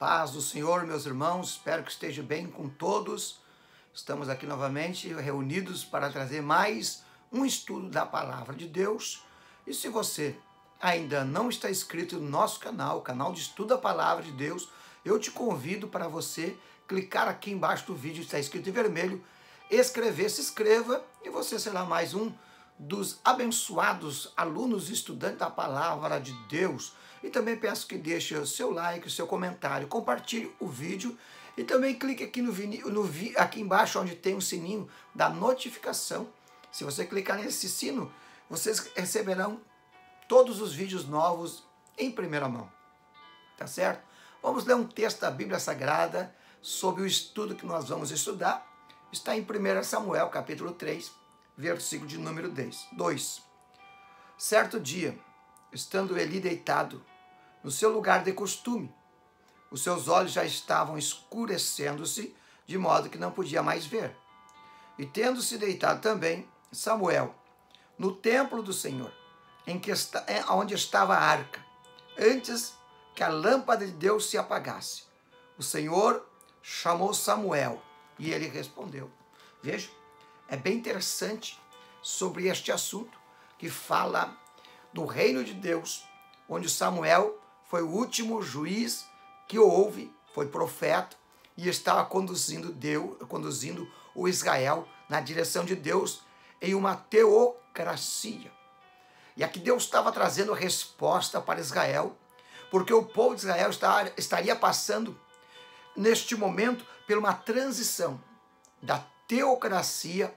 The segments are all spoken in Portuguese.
Paz do Senhor, meus irmãos, espero que esteja bem com todos. Estamos aqui novamente reunidos para trazer mais um estudo da Palavra de Deus. E se você ainda não está inscrito no nosso canal, o canal de estudo da Palavra de Deus, eu te convido para você clicar aqui embaixo do vídeo, está escrito em vermelho, se inscreva e você será mais um dos abençoados alunos e estudantes da Palavra de Deus. E também peço que deixe o seu like, o seu comentário, compartilhe o vídeo e também clique aqui aqui embaixo onde tem o sininho da notificação. Se você clicar nesse sino, vocês receberão todos os vídeos novos em primeira mão. Tá certo? Vamos ler um texto da Bíblia Sagrada sobre o estudo que nós vamos estudar. Está em 1 Samuel, capítulo 3, versículo de número 2. Certo dia, estando Eli deitado no seu lugar de costume, os seus olhos já estavam escurecendo-se, de modo que não podia mais ver. E tendo-se deitado também, Samuel, no templo do Senhor, onde estava a arca, antes que a lâmpada de Deus se apagasse, o Senhor chamou Samuel, e ele respondeu. Veja, é bem interessante sobre este assunto, que fala do reino de Deus, onde Samuel foi o último juiz que houve, foi profeta, e estava conduzindo o Israel na direção de Deus em uma teocracia. E aqui Deus estava trazendo resposta para Israel, porque o povo de Israel estaria passando, neste momento, por uma transição da teocracia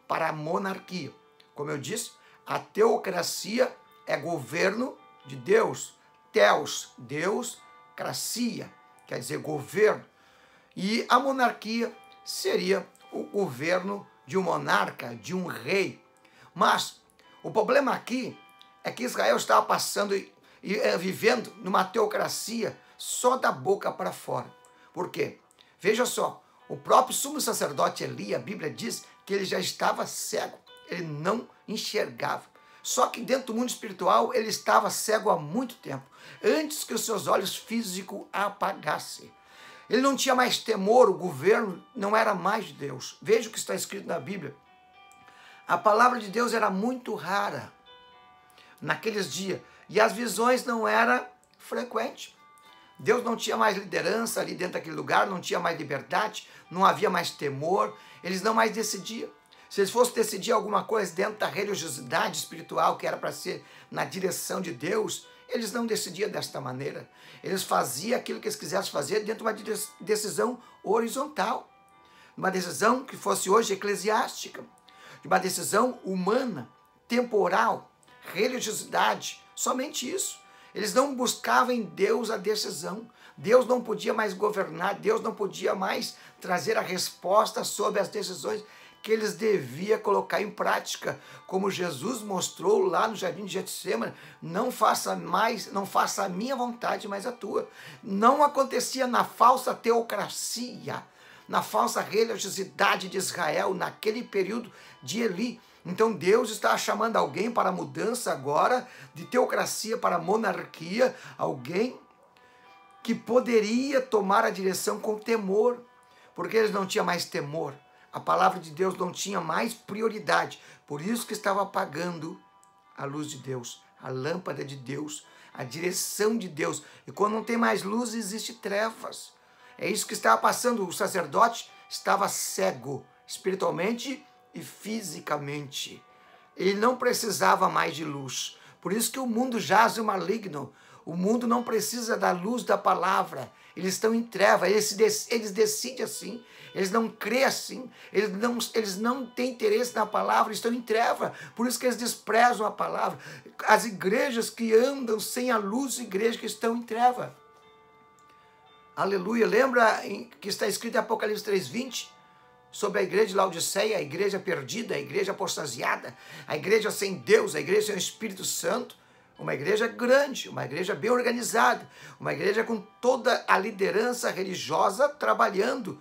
para a monarquia. Como eu disse, a teocracia é governo de Deus. Theos, Deus, cracia, quer dizer governo. E a monarquia seria o governo de um monarca, de um rei. Mas o problema aqui é que Israel estava passando e vivendo numa teocracia só da boca para fora. Por quê? Veja só, o próprio sumo sacerdote Eli, a Bíblia diz que ele já estava cego, ele não enxergava. Só que dentro do mundo espiritual ele estava cego há muito tempo, antes que os seus olhos físicos apagassem. Ele não tinha mais temor, o governo não era mais de Deus. Veja o que está escrito na Bíblia. A palavra de Deus era muito rara naqueles dias e as visões não eram frequentes. Deus não tinha mais liderança ali dentro daquele lugar, não tinha mais liberdade, não havia mais temor, eles não mais decidiam. Se eles fossem decidir alguma coisa dentro da religiosidade espiritual, que era para ser na direção de Deus, eles não decidiam desta maneira. Eles faziam aquilo que eles quisessem fazer dentro de uma decisão horizontal, uma decisão que fosse hoje eclesiástica, de uma decisão humana, temporal, religiosidade, somente isso. Eles não buscavam em Deus a decisão. Deus não podia mais governar, Deus não podia mais trazer a resposta sobre as decisões que eles deviam colocar em prática, como Jesus mostrou lá no jardim de Getsêmani, não faça a minha vontade, mas a tua. Não acontecia na falsa teocracia, na falsa religiosidade de Israel, naquele período de Eli. Então Deus está chamando alguém para a mudança agora, de teocracia para monarquia, alguém que poderia tomar a direção com temor, porque eles não tinham mais temor. A palavra de Deus não tinha mais prioridade. Por isso que estava apagando a luz de Deus, a lâmpada de Deus, a direção de Deus. E quando não tem mais luz, existe trevas. É isso que estava passando. O sacerdote estava cego, espiritualmente e fisicamente. Ele não precisava mais de luz. Por isso que o mundo jaz o maligno. O mundo não precisa da luz da palavra. Eles estão em treva, eles decidem assim, eles não creem assim, eles não têm interesse na palavra, estão em treva, por isso que eles desprezam a palavra. As igrejas que andam sem a luz, igrejas que estão em treva. Aleluia, lembra que está escrito em Apocalipse 3:20, sobre a igreja de Laodiceia, a igreja perdida, a igreja apostasiada, a igreja sem Deus, a igreja sem o Espírito Santo? Uma igreja grande, uma igreja bem organizada, uma igreja com toda a liderança religiosa trabalhando,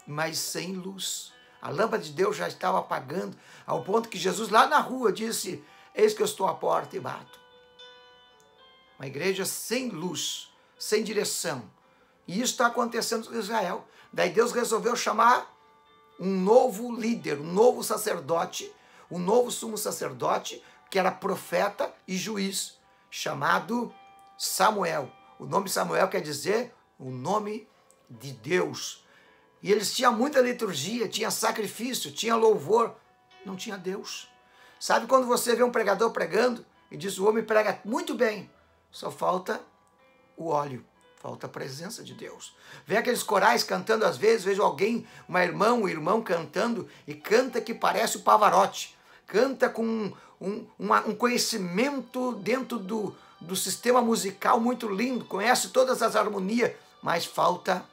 mas sem luz. A lâmpada de Deus já estava apagando, ao ponto que Jesus lá na rua disse, eis que eu estou à porta e bato. Uma igreja sem luz, sem direção, E isso está acontecendo com Israel. Daí Deus resolveu chamar um novo líder, um novo sacerdote, um novo sumo sacerdote, que era profeta e juiz, chamado Samuel. O nome Samuel quer dizer o nome de Deus. E eles tinham muita liturgia, tinha sacrifício, tinha louvor, não tinha Deus. Sabe quando você vê um pregador pregando e diz, o homem prega muito bem, só falta o óleo, falta a presença de Deus. Vê aqueles corais cantando, às vezes, vejo alguém, um irmão cantando, e canta que parece o Pavarotti, canta com um conhecimento dentro do sistema musical muito lindo, conhece todas as harmonias, mas falta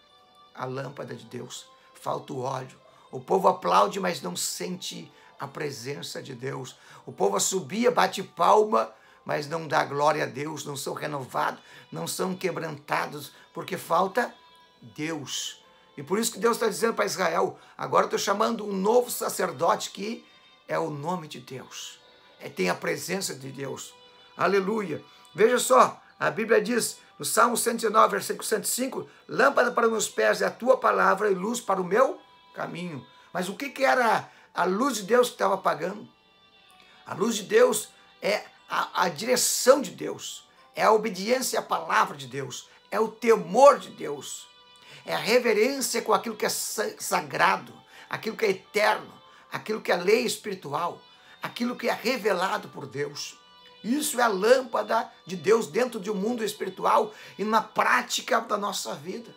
a lâmpada de Deus, falta o óleo. O povo aplaude, mas não sente a presença de Deus. O povo assobia, bate palma, mas não dá glória a Deus, não são renovados, não são quebrantados, porque falta Deus. E por isso que Deus está dizendo para Israel, agora eu estou chamando um novo sacerdote que é o nome de Deus, tem a presença de Deus. Aleluia! Veja só, a Bíblia diz, no Salmo 109, versículo 105, lâmpada para os meus pés é a tua palavra e luz para o meu caminho. Mas o que era a luz de Deus que estava apagando? A luz de Deus é a direção de Deus, é a obediência à palavra de Deus, é o temor de Deus, é a reverência com aquilo que é sagrado, aquilo que é eterno, aquilo que é lei espiritual, aquilo que é revelado por Deus. Isso é a lâmpada de Deus dentro de um mundo espiritual e na prática da nossa vida.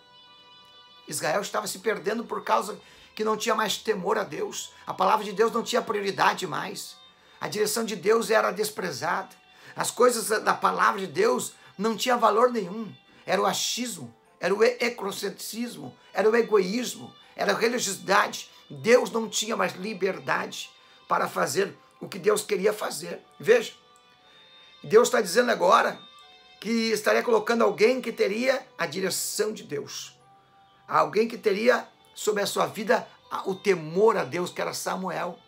Israel estava se perdendo por causa que não tinha mais temor a Deus. A palavra de Deus não tinha prioridade mais. A direção de Deus era desprezada. As coisas da palavra de Deus não tinham valor nenhum. Era o achismo, era o ecocentrismo, era o egoísmo, era a religiosidade. Deus não tinha mais liberdade para fazer o que Deus queria fazer. Veja, Deus está dizendo agora que estaria colocando alguém que teria a direção de Deus. Alguém que teria sobre a sua vida o temor a Deus, que era Samuel.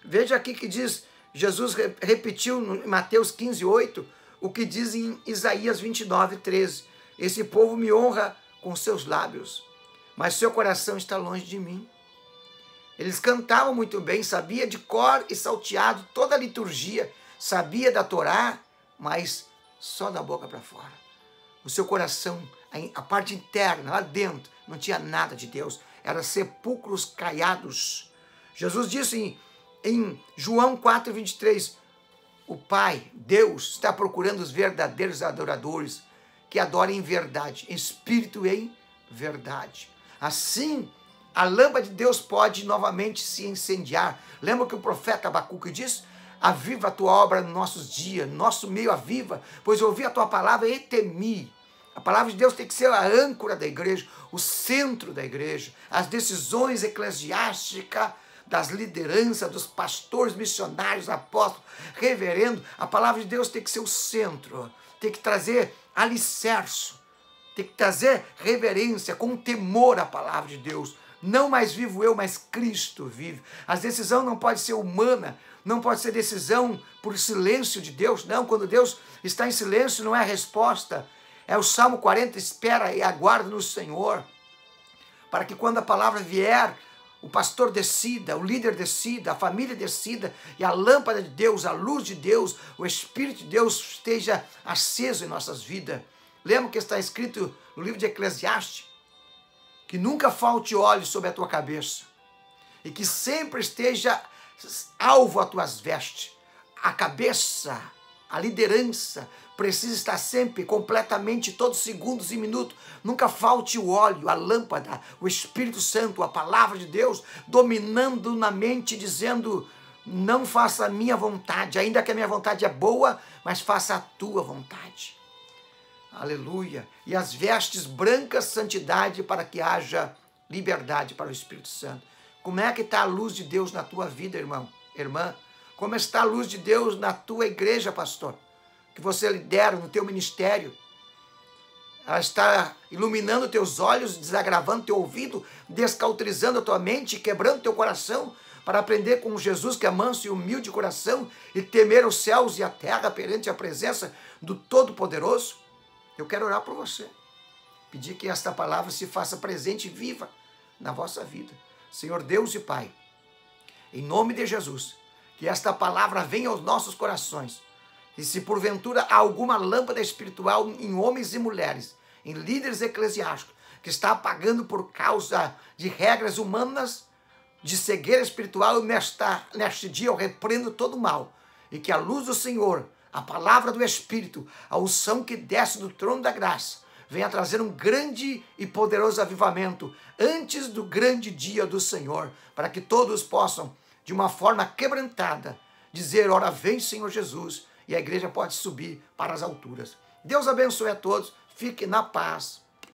Veja aqui que diz, Jesus repetiu em Mateus 15:8, o que diz em Isaías 29:13. Esse povo me honra com seus lábios, mas seu coração está longe de mim. Eles cantavam muito bem, sabia de cor e salteado toda a liturgia, sabia da Torá, mas só da boca para fora. O seu coração, a parte interna, lá dentro, não tinha nada de Deus. Eram sepulcros caiados. Jesus disse em João 4:23, o Pai, Deus, está procurando os verdadeiros adoradores, que adorem em verdade, em espírito e em verdade. Assim, a lâmpada de Deus pode novamente se incendiar. Lembra que o profeta Abacuque diz? Aviva a tua obra nos nossos dias, nosso meio aviva, pois ouvi a tua palavra e temi. A palavra de Deus tem que ser a âncora da igreja, o centro da igreja. As decisões eclesiásticas das lideranças, dos pastores, missionários, apóstolos, reverendo, a palavra de Deus tem que ser o centro, tem que trazer alicerce, tem que trazer reverência, com temor à palavra de Deus. Não mais vivo eu, mas Cristo vive. A decisão não pode ser humana, não pode ser decisão por silêncio de Deus. Não, quando Deus está em silêncio não é a resposta. É o Salmo 40, espera e aguarda no Senhor, para que quando a palavra vier, o pastor decida, o líder decida, a família decida, e a lâmpada de Deus, a luz de Deus, o Espírito de Deus esteja aceso em nossas vidas. Lembra que está escrito no livro de Eclesiastes? Que nunca falte óleo sobre a tua cabeça, e que sempre esteja alvo a tuas vestes. A cabeça, a liderança, precisa estar sempre, completamente, todos os segundos e minutos. Nunca falte o óleo, a lâmpada, o Espírito Santo, a palavra de Deus, dominando na mente, dizendo, não faça a minha vontade, ainda que a minha vontade é boa, mas faça a tua vontade. Aleluia. E as vestes brancas, santidade, para que haja liberdade para o Espírito Santo. Como é que está a luz de Deus na tua vida, irmão, irmã? Como está a luz de Deus na tua igreja, pastor? Que você lidera no teu ministério. Ela está iluminando teus olhos, desagravando teu ouvido, descauterizando a tua mente, quebrando teu coração, para aprender com Jesus, que é manso e humilde de coração, e temer os céus e a terra perante a presença do Todo-Poderoso. Eu quero orar por você. pedir que esta palavra se faça presente e viva na vossa vida. Senhor Deus e Pai, em nome de Jesus, que esta palavra venha aos nossos corações. E se porventura há alguma lâmpada espiritual em homens e mulheres, em líderes eclesiásticos, que está apagando por causa de regras humanas, de cegueira espiritual, neste dia eu repreendo todo o mal. E que a luz do Senhor, a palavra do Espírito, a unção que desce do trono da graça, venha trazer um grande e poderoso avivamento antes do grande dia do Senhor, para que todos possam, de uma forma quebrantada, dizer: ora vem, Senhor Jesus, e a igreja pode subir para as alturas. Deus abençoe a todos, fique na paz.